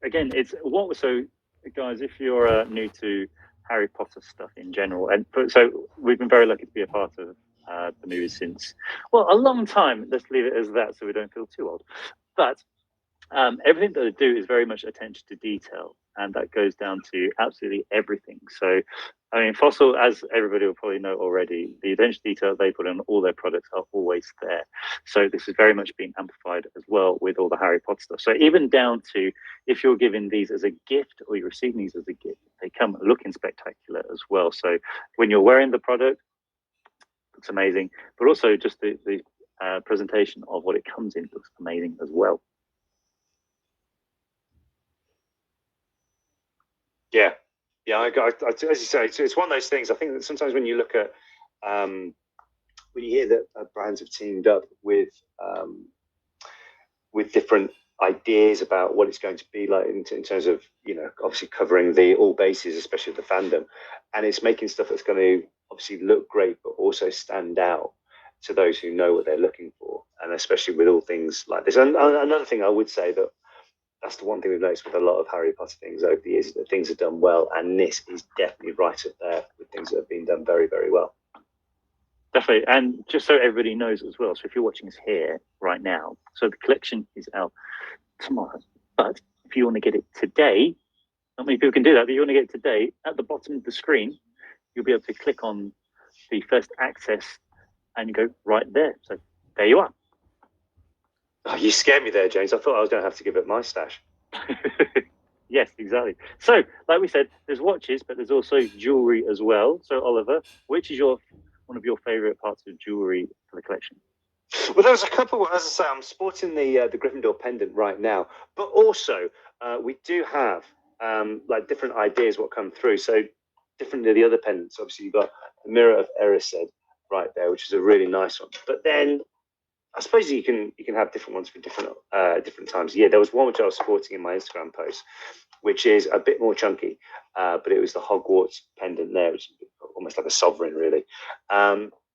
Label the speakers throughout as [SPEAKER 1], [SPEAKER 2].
[SPEAKER 1] again, it's what so guys, if you're new to Harry Potter stuff in general, and so we've been very lucky to be a part of the movies since well a long time. Let's leave it as that, so we don't feel too old. But everything that they do is very much attention to detail, and that goes down to absolutely everything. So, I mean, Fossil, as everybody will probably know already, the attention to detail they put on all their products are always there. So, this is very much being amplified as well with all the Harry Potter stuff. So, even down to if you're giving these as a gift or you're receiving these as a gift, they come looking spectacular as well. So, when you're wearing the product, it's amazing, but also just the presentation of what it comes in looks amazing as well.
[SPEAKER 2] Yeah, yeah. As you say, it's one of those things. I think that sometimes when you look at when you hear that brands have teamed up with different ideas about what it's going to be like in terms of obviously covering the all bases, especially the fandom, and it's making stuff that's going to obviously look great but also stand out to those who know what they're looking for, and especially with all things like this. And another thing I would say that that's the one thing we've noticed with a lot of Harry Potter things over the years, that things are done well, and this is definitely right up there with things that have been done very, very well.
[SPEAKER 1] Definitely. And just so everybody knows as well, so if you're watching us here right now, so the collection is out tomorrow. But if you want to get it today, not many people can do that, but you want to get it today, at the bottom of the screen, you'll be able to click on the first access and you go right there. So there you are.
[SPEAKER 2] Oh, you scared me there, James. I thought I was going to have to give it my stash.
[SPEAKER 1] Yes, exactly. So, like we said, there's watches, but there's also jewelry as well. So, Oliver, which is your one of your favorite parts of jewelry for the collection?
[SPEAKER 2] Well, there's a couple. As I say, I'm sporting the Gryffindor pendant right now, but also we do have like different ideas what come through. So different to the other pendants. Obviously, you've got the Mirror of Erised right there, which is a really nice one. But then I suppose you can have different ones for different times of year. There was one which I was sporting in my Instagram post, which is a bit more chunky, but it was the Hogwarts pendant there, which is almost like a sovereign, really.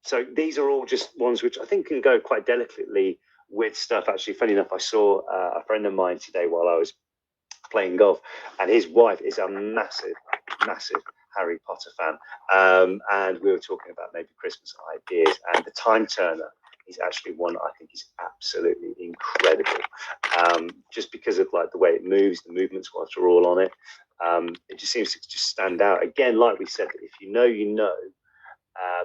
[SPEAKER 2] So these are all just ones which I think can go quite delicately with stuff. Actually, funny enough, I saw a friend of mine today while I was playing golf, and his wife is a massive, massive Harry Potter fan, and we were talking about maybe Christmas ideas, and the time turner is actually one I think is absolutely incredible, just because of like the way it moves, the movements whilst we're all on it. It just seems to just stand out. Again, like we said, if you know, you know.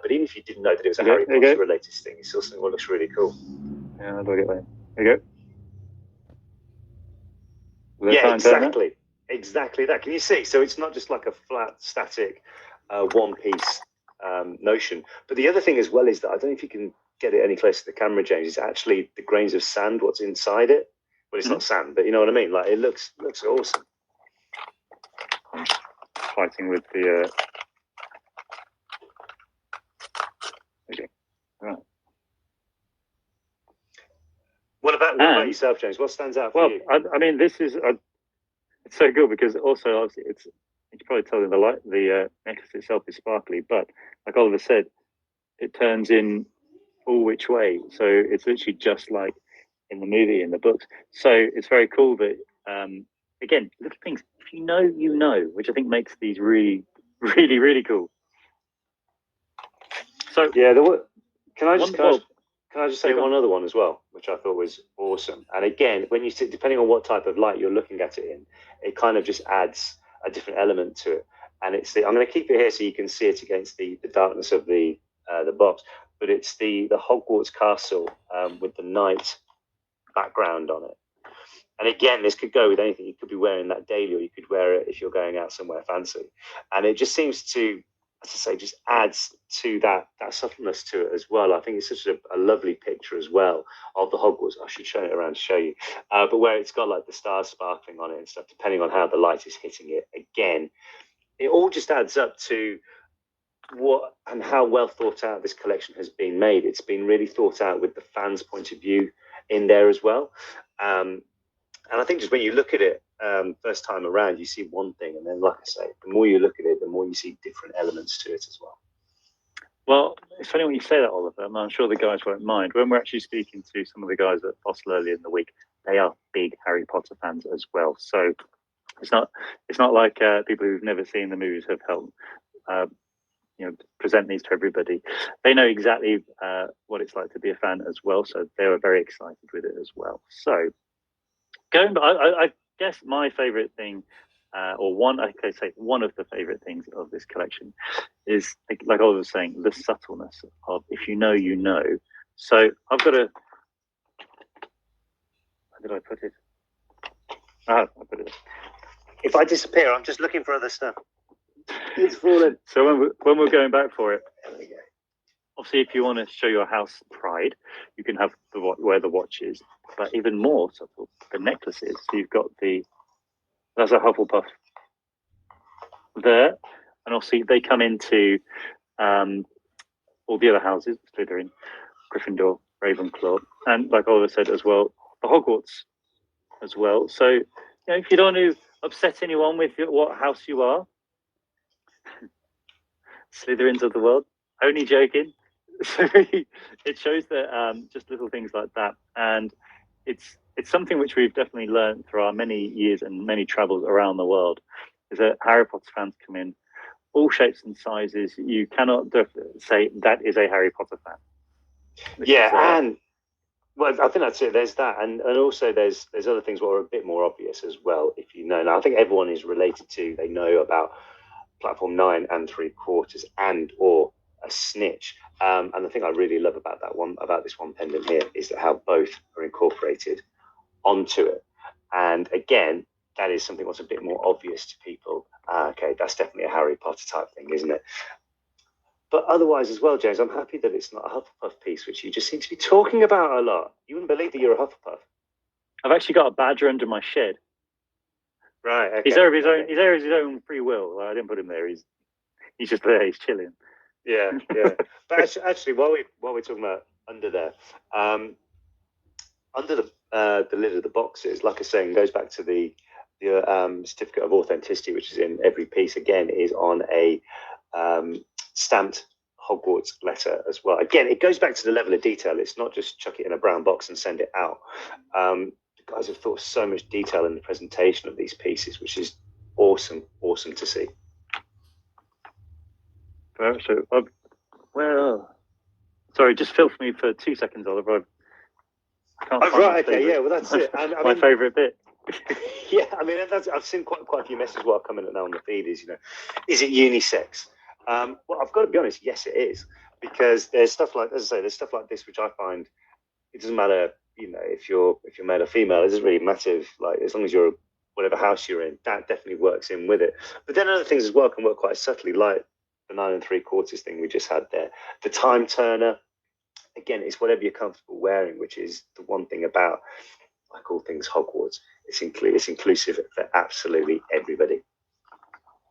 [SPEAKER 2] But even if you didn't know that it was a Harry Potter related thing, it's still something that looks really cool.
[SPEAKER 1] Yeah, do I get that? There you go.
[SPEAKER 2] Yeah, exactly. Exactly that. Can you see? So it's not just like a flat, static, one piece notion. But the other thing as well is that I don't know if you can get it any closer to the camera, James. It's actually the grains of sand what's inside it. Well, it's not sand, but you know what I mean. Like it looks awesome.
[SPEAKER 1] I'm fighting with the. Okay. Right.
[SPEAKER 2] What about yourself, James? What stands out for you?
[SPEAKER 1] I mean, this is it's so good because also obviously it's you can probably tell in the light the necklace itself is sparkly, but like Oliver said, it turns in all which way. So it's literally just like in the movie, in the books. So it's very cool that again, little things. If you know, you know, which I think makes these really, really, really cool.
[SPEAKER 2] So yeah, can I just say one other one as well, which I thought was awesome. And again, when you see, depending on what type of light you're looking at it in, it kind of just adds a different element to it. And it's I'm going to keep it here so you can see it against the darkness of the box. But it's the Hogwarts castle with the knight background on it. And again, this could go with anything. You could be wearing that daily, or you could wear it if you're going out somewhere fancy. And it just seems to, as I say, just adds to that subtleness to it as well. I think it's such a lovely picture as well of the Hogwarts. I should show it around to show you. But where it's got like the stars sparkling on it and stuff, depending on how the light is hitting it. Again, it all just adds up to what and how well thought out this collection has been made. It's been really thought out with the fans' point of view in there as well. And I think just when you look at it first time around, you see one thing, and then, like I say, the more you look at it, the more you see different elements to it as well.
[SPEAKER 1] Well, it's funny when you say that, Oliver, and I'm sure the guys won't mind. When we're actually speaking to some of the guys at Fossil earlier in the week, they are big Harry Potter fans as well. So It's not like people who've never seen the movies have helped uh, present these to everybody. They know exactly what it's like to be a fan as well, so they were very excited with it as well. So going back, I guess my favorite thing, or one of the favorite things of this collection is, like I was saying, the subtleness of if you know, you know. So I've got a. Where did I put it? I put it.
[SPEAKER 2] If I disappear, I'm just looking for other stuff. It's fallen.
[SPEAKER 1] So when we're going back for it, obviously, if you want to show your house pride, you can have wear the watches, but even more subtle, the necklaces. So you've got that's a Hufflepuff there, and obviously they come into all the other houses: Slytherin, Gryffindor, Ravenclaw, and like Oliver said as well, the Hogwarts as well. So if you don't want to upset anyone with what house you are, Slytherins of the world. Only joking. So it shows that just little things like that, and it's something which we've definitely learned through our many years and many travels around the world. Is that Harry Potter fans come in all shapes and sizes. You cannot say that is a Harry Potter fan.
[SPEAKER 2] Yeah, and well, I think that's it. There's that, and also there's other things that are a bit more obvious as well. If you know, now I think everyone is related to. They know about Platform 9 and 3/4 and or a snitch. And the thing I really love about this one pendant here, is that how both are incorporated onto it. And again, that is something that's a bit more obvious to people. Okay, that's definitely a Harry Potter type thing, isn't it? But otherwise as well, James, I'm happy that it's not a Hufflepuff piece, which you just seem to be talking about a lot. You wouldn't believe that you're a Hufflepuff.
[SPEAKER 1] I've actually got a badger under my shed.
[SPEAKER 2] Right. Okay.
[SPEAKER 1] He's there of his own. He's there of his own free will. I didn't put him there. He's just there. He's chilling.
[SPEAKER 2] Yeah. But actually, while we're talking about under there, under the lid of the boxes, like I was saying, goes back to the certificate of authenticity, which is in every piece. Again, is on a stamped Hogwarts letter as well. Again, it goes back to the level of detail. It's not just chuck it in a brown box and send it out. The guys have thought so much detail in the presentation of these pieces, which is awesome to see.
[SPEAKER 1] So, sorry, just filth me for 2 seconds, Oliver. I can't
[SPEAKER 2] right, okay, yeah, well, that's it. And,
[SPEAKER 1] my favourite bit.
[SPEAKER 2] Yeah, I mean, I've seen quite a few messages while coming now on the feed is it unisex? Well, I've got to be honest, yes, it is, because there's stuff like, as I say, there's stuff like this which I find it doesn't matter, if you're male or female, it doesn't really matter. Like, as long as you're whatever house you're in, that definitely works in with it. But then other things as well can work quite subtly, like the 9 3/4 thing we just had there, the time turner. Again, it's whatever you're comfortable wearing, which is the one thing about, like all things Hogwarts, it's inclusive for absolutely everybody.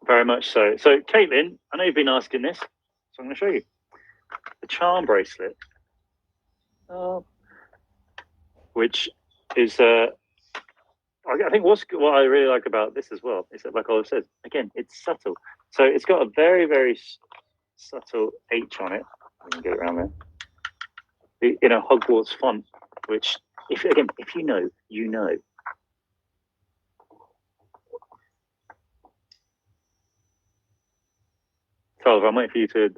[SPEAKER 1] Very much so. So, Caitlin, I know you've been asking this, so I'm going to show you the charm bracelet, which is, I think what I really like about this as well is that, like Oliver says, again, it's subtle. So it's got a very, very subtle H on it. I can get it around there. Hogwarts font, which, if you know, you know. Oliver, I'm waiting for you to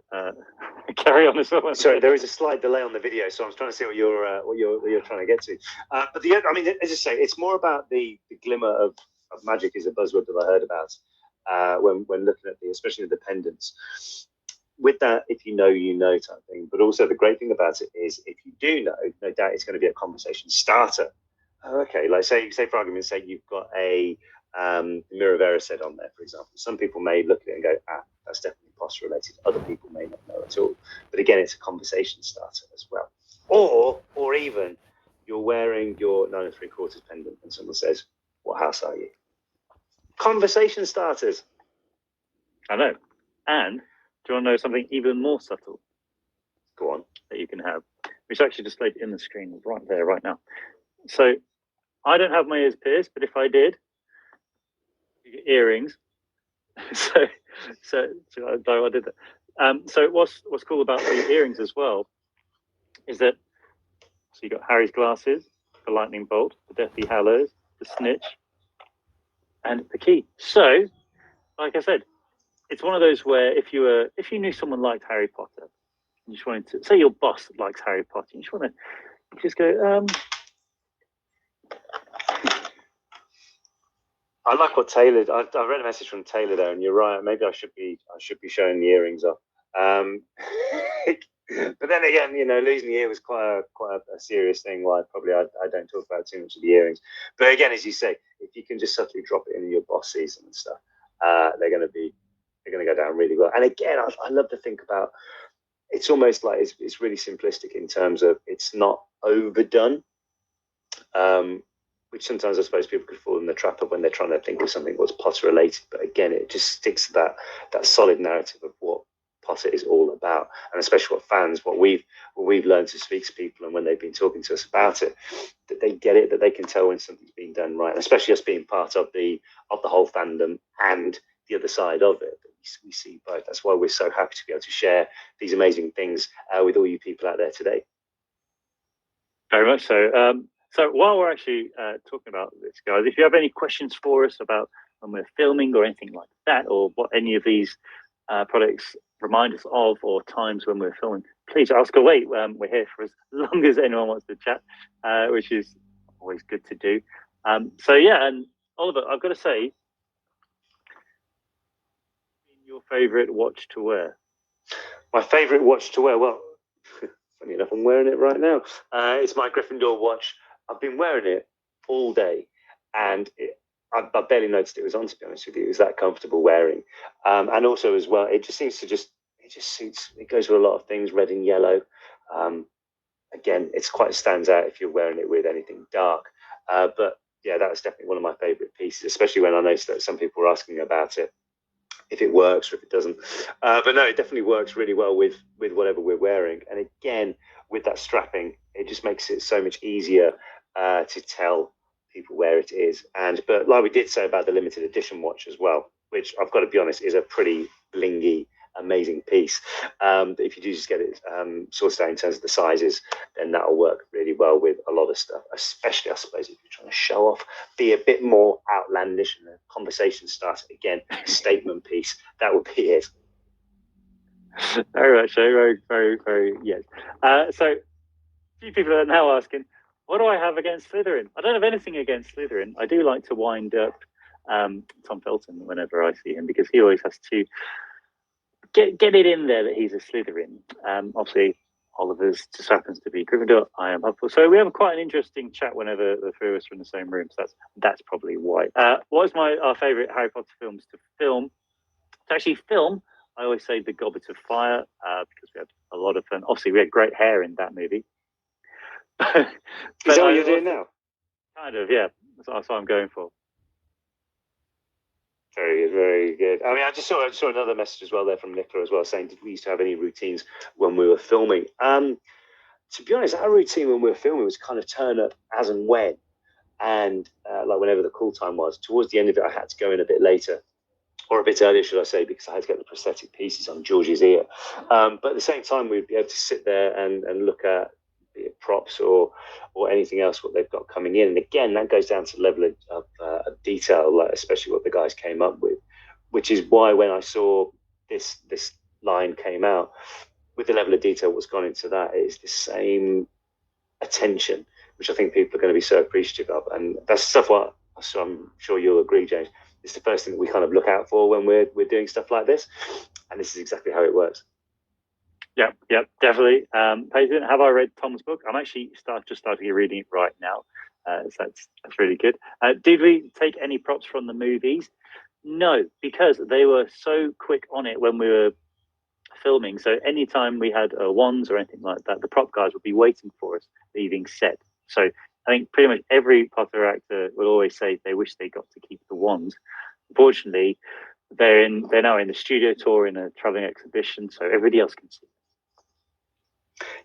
[SPEAKER 1] carry on this one.
[SPEAKER 2] Sorry, there is a slight delay on the video, so I'm trying to see what you're trying to get to. But as I say, it's more about the glimmer of magic is a buzzword that I heard about when looking at especially the pendants. With that, if you know, you know type thing. But also the great thing about it is, if you do know, no doubt it's going to be a conversation starter. Okay, like say for argument's sake, you've got a Mirror Verised on there, for example. Some people may look at it and go, that's definitely POS related. Other people may not know at all. But again, it's a conversation starter as well. Or even you're wearing your 9 3/4 pendant and someone says, what house are you? Conversation starters.
[SPEAKER 1] I know. And do you want to know something even more subtle?
[SPEAKER 2] Go on.
[SPEAKER 1] That you can have, which actually displayed in the screen right there, right now. So I don't have my ears pierced, but if I did, you get earrings. so I did that. So what's cool about the earrings as well is that, so you got Harry's glasses, the lightning bolt, the Deathly Hallows, the snitch, and the key. So, like I said, it's one of those where if you knew someone liked Harry Potter, you just wanted to say your boss likes Harry Potter, you just want to just go.
[SPEAKER 2] I like what Taylor. I read a message from Taylor there, and you're right. Maybe I should be showing the earrings off. But then again, losing the ear was quite a serious thing. Why probably I don't talk about too much of the earrings. But again, as you say, if you can just subtly drop it in your boss season and stuff, they're going to go down really well. And again, I love to think about. It's almost like it's really simplistic in terms of it's not overdone. Which sometimes I suppose people could fall in the trap of when they're trying to think of something what's Potter related. But again, it just sticks to that solid narrative of what Potter is all about, and especially what we've learned to speak to people, and when they've been talking to us about it, that they get it, that they can tell when something's being done right, and especially us being part of the whole fandom and the other side of it. We see both. That's why we're so happy to be able to share these amazing things with all you people out there today.
[SPEAKER 1] Very much so. So while we're actually talking about this, guys, if you have any questions for us about when we're filming or anything like that, or what any of these products remind us of, or times when we're filming, please ask away. We're here for as long as anyone wants to chat, which is always good to do. So yeah, and Oliver, I've got to say, your favourite watch to wear?
[SPEAKER 2] My favourite watch to wear? Well, funny enough, I'm wearing it right now. It's my Gryffindor watch. I've been wearing it all day, and I barely noticed it was on, to be honest with you. It was that comfortable wearing. And also as well, it just seems to it just suits, it goes with a lot of things, red and yellow. Again, it's quite stands out if you're wearing it with anything dark. But yeah, that's definitely one of my favorite pieces, especially when I noticed that some people were asking about it, if it works or if it doesn't. But no, it definitely works really well with whatever we're wearing. And again, with that strapping, it just makes it so much easier to tell people where it is. But like we did say about the limited edition watch as well, which I've got to be honest is a pretty blingy, amazing piece. If you do just get it sorted out in terms of the sizes, then that'll work really well with a lot of stuff, especially I suppose if you're trying to show off, be a bit more outlandish, and the conversation starts again, statement piece, that would be it.
[SPEAKER 1] Very much so, very yes. So a few people are now asking, what do I have against Slytherin? I don't have anything against Slytherin. I do like to wind up Tom Felton whenever I see him, because he always has to get it in there that he's a Slytherin. Obviously, Oliver's just happens to be Gryffindor. I am Hufflepuff. So we have quite an interesting chat whenever the three of us are in the same room. So that's probably why. What is our favourite Harry Potter films to film? To actually film, I always say The Goblet of Fire, because we had a lot of fun. Obviously, we had great hair in that movie.
[SPEAKER 2] Is that what you're doing now?
[SPEAKER 1] Kind of, yeah. That's what I'm going for.
[SPEAKER 2] Very good, very good. I mean, I just saw another message as well there from Nicola as well, saying, did we used to have any routines when we were filming? To be honest, our routine when we were filming was kind of turn up as and when, and like whenever the call time was. Towards the end of it, I had to go in a bit later, or a bit earlier, should I say, because I had to get the prosthetic pieces on George's ear. But at the same time, we'd be able to sit there and look at props or anything else what they've got coming in. And again, that goes down to the level of detail, like especially what the guys came up with, which is why when I saw this line came out, with the level of detail what's gone into that, it's the same attention, which I think people are going to be so appreciative of. And that's stuff what, so I'm sure you'll agree, James, it's the first thing that we kind of look out for when we're doing stuff like this. And this is exactly how it works.
[SPEAKER 1] Yep, definitely. Peyton, have I read Tom's book? I'm actually just starting reading it right now. So that's really good. Did we take any props from the movies? No, because they were so quick on it when we were filming. So anytime we had wands or anything like that, the prop guys would be waiting for us leaving set. So I think pretty much every Potter actor will always say they wish they got to keep the wands. Unfortunately, they're now in the studio tour in a traveling exhibition, so everybody else can see.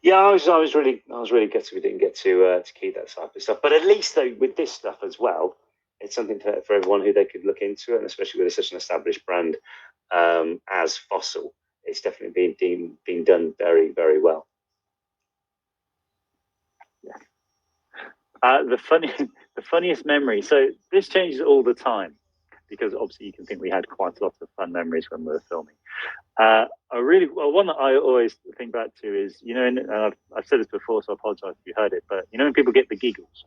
[SPEAKER 2] Yeah, I was really gutted we didn't get to keep that type of stuff. But at least though, with this stuff as well, it's something for everyone who they could look into, and especially with such an established brand as Fossil, it's definitely been done very, very well.
[SPEAKER 1] Yeah. The funniest memory. So this changes all the time. because obviously you can think we had quite a lot of fun memories when we were filming. One that I always think back to is, and I've said this before, so I apologize if you heard it, but when people get the giggles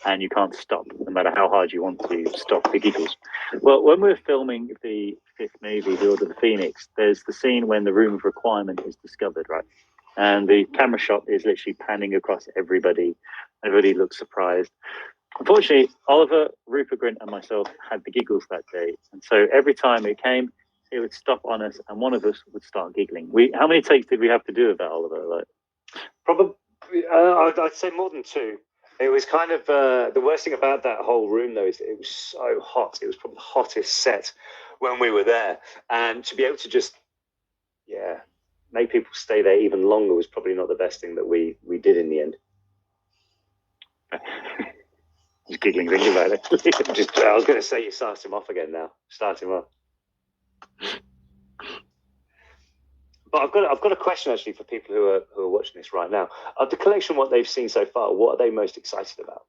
[SPEAKER 1] and you can't stop, no matter how hard you want to stop the giggles. Well, when we were filming the fifth movie, The Order of the Phoenix, there's the scene when the room of requirement is discovered, right? And the camera shot is literally panning across everybody. Everybody looks surprised. Unfortunately, Oliver, Rupert Grint, and myself had the giggles that day. And so every time it came, it would stop on us, and one of us would start giggling. How many takes did we have to do of that, Oliver?
[SPEAKER 2] Probably, I'd say more than 2. It was kind of the worst thing about that whole room, though, is that it was so hot. It was probably the hottest set when we were there, and to be able to just, make people stay there even longer was probably not the best thing that we did in the end.
[SPEAKER 1] Just giggling, thinking about it.
[SPEAKER 2] I was going to say, you start him off again now. Start him off. But I've got a question actually for people who are watching this right now. Of the collection, what they've seen so far, what are they most excited about?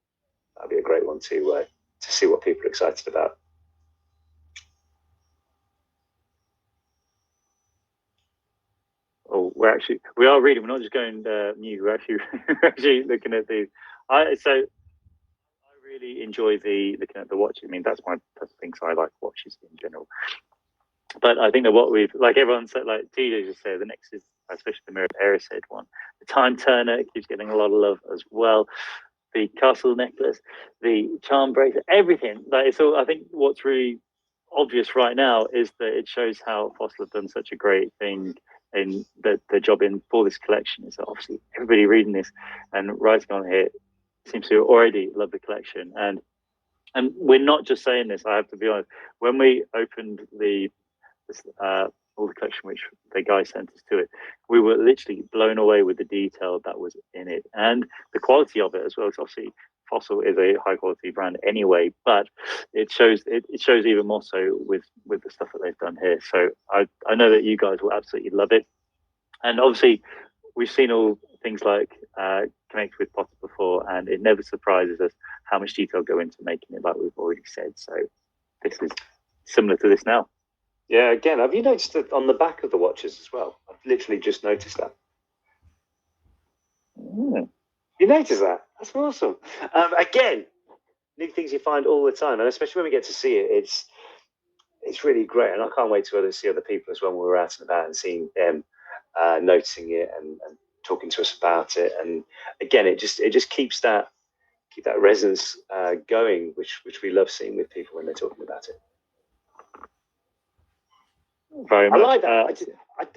[SPEAKER 2] That'd be a great one to see what people are excited about.
[SPEAKER 1] Oh, we are reading. We're not just going new. We're actually looking at these. I really enjoy looking at the watches. I mean, that's the thing. So I like watches in general. But I think that what we've, like everyone said, like TJ just said, the next is, especially the Mirror of Erised one. The Time Turner keeps getting a lot of love as well. The Castle necklace, the charm bracelet, everything. Like it's all. I think what's really obvious right now is that it shows how Fossil have done such a great thing in the job for this collection. Is that obviously everybody reading this and writing on here seems to already love the collection, and we're not just saying this. I have to be honest. When we opened all the collection which the guy sent us to it, we were literally blown away with the detail that was in it and the quality of it as well. So obviously Fossil is a high quality brand anyway, but it shows even more so with the stuff that they've done here. So I know that you guys will absolutely love it. And obviously we've seen all things like Connect with Potter before, and it never surprises us how much detail go into making it, like we've already said. So this is similar to this now.
[SPEAKER 2] Yeah, again, have you noticed it on the back of the watches as well? I've literally just noticed that. You notice that? That's awesome. Again, new things you find all the time, and especially when we get to see it, it's really great. And I can't wait to see other people as well when we're out and about and seeing them noticing it and talking to us about it. And again, it just keeps that resonance going, which we love seeing with people when they're talking about it.
[SPEAKER 1] Very much.
[SPEAKER 2] I like that.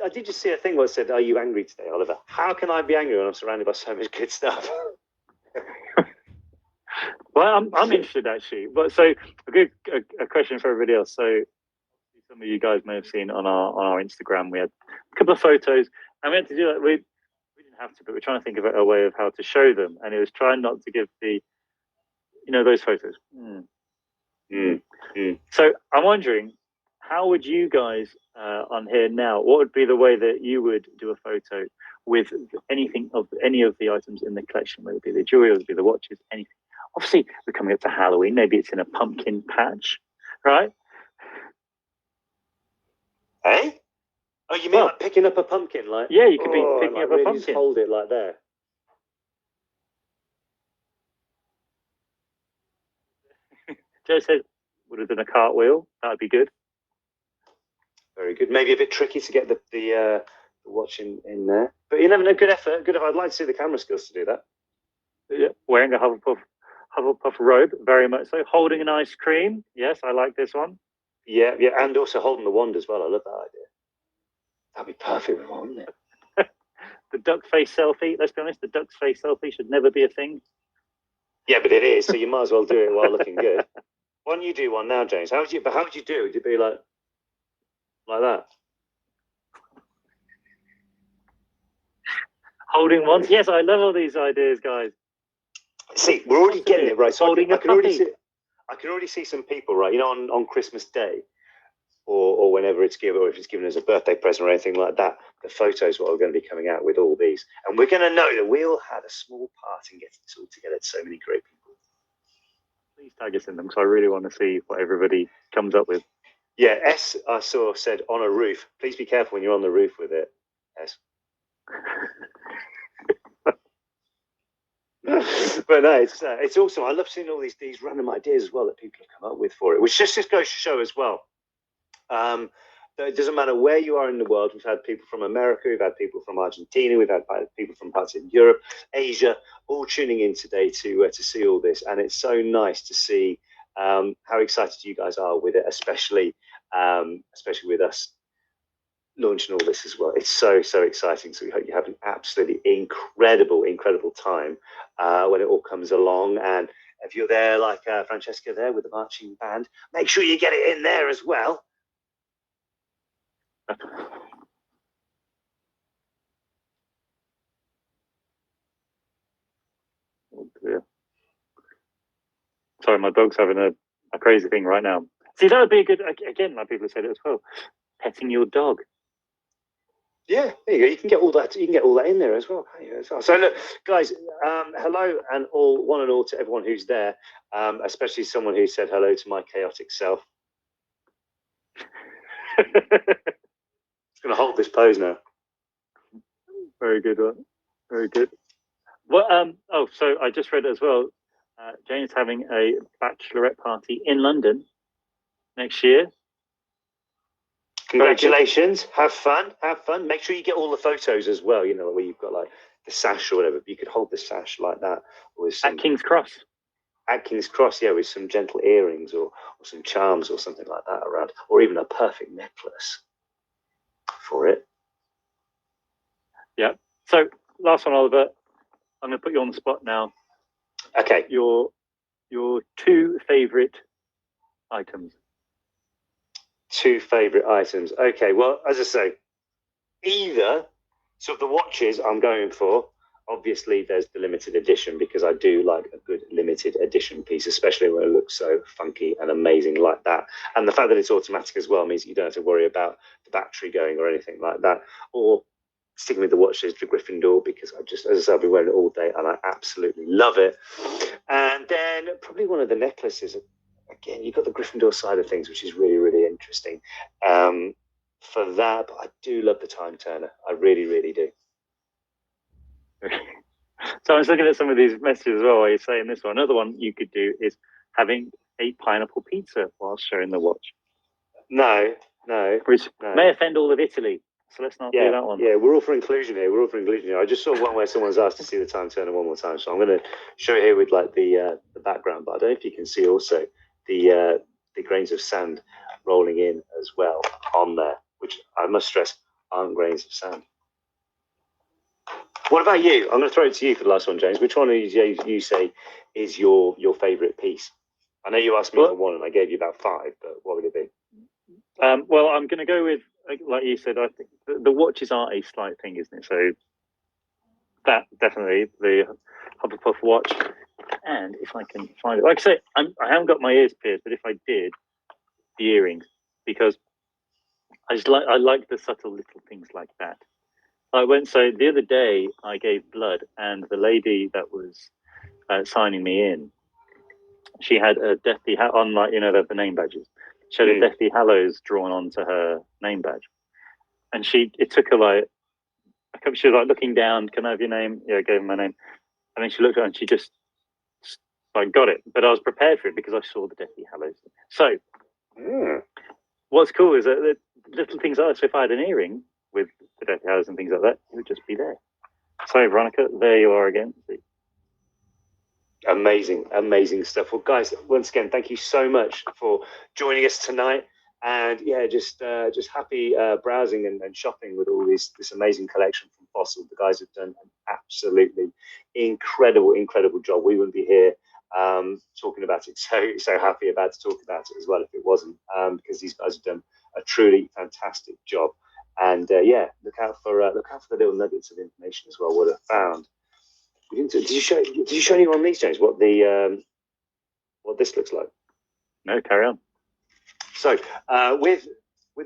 [SPEAKER 2] I did just see a thing where it said, "Are you angry today, Oliver?" How can I be angry when I'm surrounded by so much good stuff?
[SPEAKER 1] Well, I'm interested actually. But so a question for everybody else. So some of you guys may have seen on our Instagram, we had a couple of photos, and we had to do that. We didn't have to, but we're trying to think of a way of how to show them, and it was trying not to give those photos. So I'm wondering, how would you guys on here now? What would be the way that you would do a photo with any of the items in the collection, whether it be the jewelry, whether it be the watches, anything? Obviously, we're coming up to Halloween. Maybe it's in a pumpkin patch, right?
[SPEAKER 2] Hey? Oh, you mean like picking up a pumpkin? Like,
[SPEAKER 1] yeah, you could be picking up a pumpkin.
[SPEAKER 2] Just hold it like there.
[SPEAKER 1] Joe said, would have done a cartwheel. That would be good.
[SPEAKER 2] Very good. Maybe a bit tricky to get the watch in there. But you never know. Good effort. Good effort. I'd like to see the camera skills to do that.
[SPEAKER 1] Yeah, wearing a Hufflepuff robe, very much so. Holding an ice cream. Yes, I like this one.
[SPEAKER 2] Yeah, and also holding the wand as well. I love that idea. That'd be perfect with one, wouldn't it?
[SPEAKER 1] The duck face selfie. Let's be honest, the duck face selfie should never be a thing.
[SPEAKER 2] Yeah, but it is. So you might as well do it while looking good. Why don't you do one now, James? How would you do it? Would it be like that?
[SPEAKER 1] Holding wands. Yes, I love all these ideas, guys.
[SPEAKER 2] See, we're already getting it right. So
[SPEAKER 1] Holding
[SPEAKER 2] I can already see some people, right? On Christmas Day, or whenever it's given, or if it's given as a birthday present or anything like that, the photos are going to be coming out with all these, and we're going to know that we all had a small part in getting this all together. So many great people.
[SPEAKER 1] Please tag us in them because I really want to see what everybody comes up with.
[SPEAKER 2] Yeah, S I saw said on a roof. Please be careful when you're on the roof with it. S. But no, it's awesome. I love seeing all these random ideas as well that people have come up with for it, which just goes to show as well. That it doesn't matter where you are in the world. We've had people from America, we've had people from Argentina, we've had people from parts of Europe, Asia, all tuning in today to see all this, and it's so nice to see how excited you guys are with it, especially with us launching all this as well. It's so exciting. So we hope you have an absolutely incredible time when it all comes along. And if you're there, like Francesca there with the marching band, make sure you get it in there as well.
[SPEAKER 1] Oh dear. Sorry, my dog's having a crazy thing right now. See, that would be a good, again, like people have said it as well, petting your dog.
[SPEAKER 2] Yeah, there you go. You can get all that. You can get all that in there as well. So look, guys, hello and one and all to everyone who's there, especially someone who said hello to my chaotic self. It's going to hold this pose now.
[SPEAKER 1] Very good one. Very good. Well, so I just read as well. Jane's having a bachelorette party in London next year.
[SPEAKER 2] Congratulations. Have fun. Make sure you get all the photos as well, you know, where you've got like the sash or whatever. You could hold the sash like that. With some,
[SPEAKER 1] at King's Cross.
[SPEAKER 2] At King's Cross, yeah, with some gentle earrings or some charms or something like that around, or even a perfect necklace for it.
[SPEAKER 1] Yeah. So last one, Oliver. I'm going to put you on the spot now.
[SPEAKER 2] Okay.
[SPEAKER 1] Your 2 favorite items.
[SPEAKER 2] 2 favorite items. Okay. Well, as I say, either so the watches I'm going for. Obviously, there's the limited edition because I do like a good limited edition piece, especially when it looks so funky and amazing like that. And the fact that it's automatic as well means you don't have to worry about the battery going or anything like that. Or sticking with the watches, the Gryffindor, because as I said, I've been wearing it all day and I absolutely love it. And then probably one of the necklaces. Again, you've got the Gryffindor side of things, which is really interesting. For that, but I do love the time turner. I really do.
[SPEAKER 1] So I was looking at some of these messages as well while you're saying this one. Another one you could do is having a pineapple pizza while showing the watch.
[SPEAKER 2] No.
[SPEAKER 1] Which may offend all of Italy. So let's not do that one.
[SPEAKER 2] Yeah, we're all for inclusion here. I just saw one where someone's asked to see the time turner one more time. So I'm going to show you here with like the background. But I don't know if you can see also the grains of sand rolling in as well on there, which I must stress aren't grains of sand. What about you? I'm going to throw it to you for the last one, James. Which one of you say is your favourite piece? I know you asked me for one and I gave you about 5, but what would it be?
[SPEAKER 1] Well, I'm going to go with, like you said, I think the watches are a slight thing, isn't it? So that definitely, the Hufflepuff watch. And if I can find it, like I say, I haven't got my ears pierced, but if I did, the earrings, because I like the subtle little things like that. So the other day I gave blood, and the lady that was signing me in, she had a Deathly on, like, you know, the name badges. She had a Deathly Hallows drawn onto her name badge, and it took her like, she was like looking down. Can I have your name? Yeah, I gave her my name, and then she looked at it and she just like got it. But I was prepared for it because I saw the Deathly Hallows. So what's cool is that the little things like that. So if I had an earring with the Deathly Hallows and things like that, it would just be there. So Veronica, there you are again.
[SPEAKER 2] Amazing stuff. Well, guys, once again, thank you so much for joining us tonight. And yeah, just happy browsing and shopping with all this amazing collection from Fossil. The guys have done an absolutely incredible job. We wouldn't be here talking about it. So happy about to talk about it as well if it wasn't, because these guys have done a truly fantastic job. And yeah, look out for the little nuggets of information as well. What I found. Did you show anyone on these, James? What this looks like?
[SPEAKER 1] No, carry on.
[SPEAKER 2] So with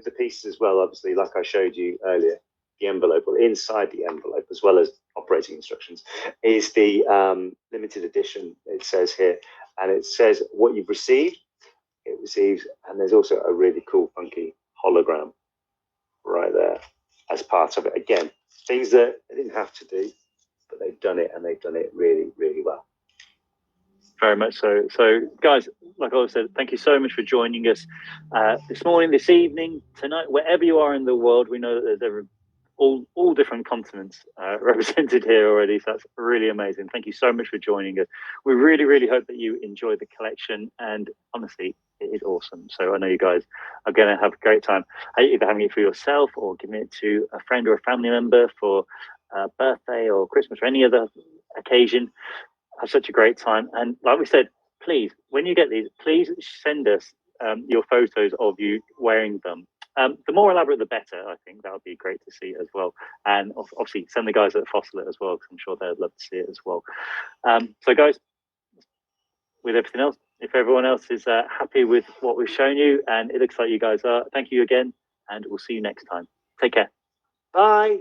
[SPEAKER 2] the pieces as well, obviously, like I showed you earlier, the envelope, or inside the envelope, as well as operating instructions, is the limited edition. It says here and it says what you've received. It receives, and there's also a really cool, funky hologram right there as part of it. Again, things that they didn't have to do, but they've done it, and they've done it really, really well.
[SPEAKER 1] Very much so. So, guys, like I said, thank you so much for joining us this morning, this evening, tonight, wherever you are in the world. We know that there are all different continents represented here already. So that's really amazing. Thank you so much for joining us. We really, really hope that you enjoy the collection. And honestly, it is awesome. So I know you guys are going to have a great time either having it for yourself or giving it to a friend or a family member for birthday or Christmas or any other occasion. Have such a great time. And like we said, please, when you get these, please send us your photos of you wearing them. The more elaborate, the better. I think that would be great to see as well. And obviously, send the guys at Fossil it as well, because I'm sure they'd love to see it as well. So, guys, with everything else, if everyone else is happy with what we've shown you, and it looks like you guys are, thank you again, and we'll see you next time. Take care.
[SPEAKER 2] Bye.